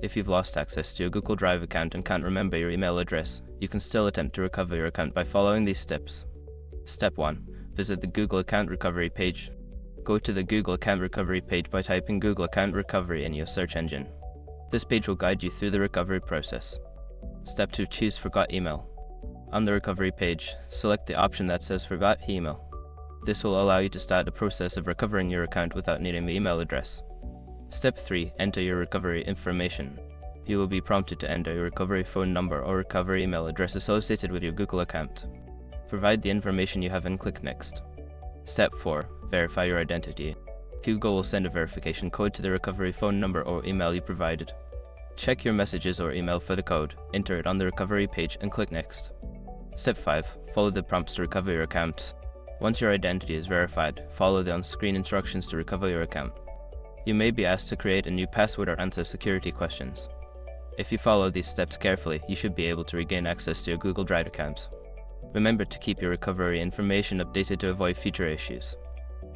If you've lost access to your Google Drive account and can't remember your email address, you can still attempt to recover your account by following these steps. Step 1. Visit the Google Account Recovery page. Go to the Google Account Recovery page by typing Google Account Recovery in your search engine. This page will guide you through the recovery process. Step 2. Choose Forgot Email. On the recovery page, select the option that says Forgot Email. This will allow you to start the process of recovering your account without needing the email address. Step 3. Enter your recovery information. You will be prompted to enter your recovery phone number or recovery email address associated with your Google account. Provide the information you have and click Next. Step 4. Verify your identity. Google will send a verification code to the recovery phone number or email you provided. Check your messages or email for the code, enter it on the recovery page and click Next. Step 5. Follow the prompts to recover your account. Once your identity is verified, follow the on-screen instructions to recover your account. You may be asked to create a new password or answer security questions. If you follow these steps carefully, you should be able to regain access to your Google Drive account. Remember to keep your recovery information updated to avoid future issues.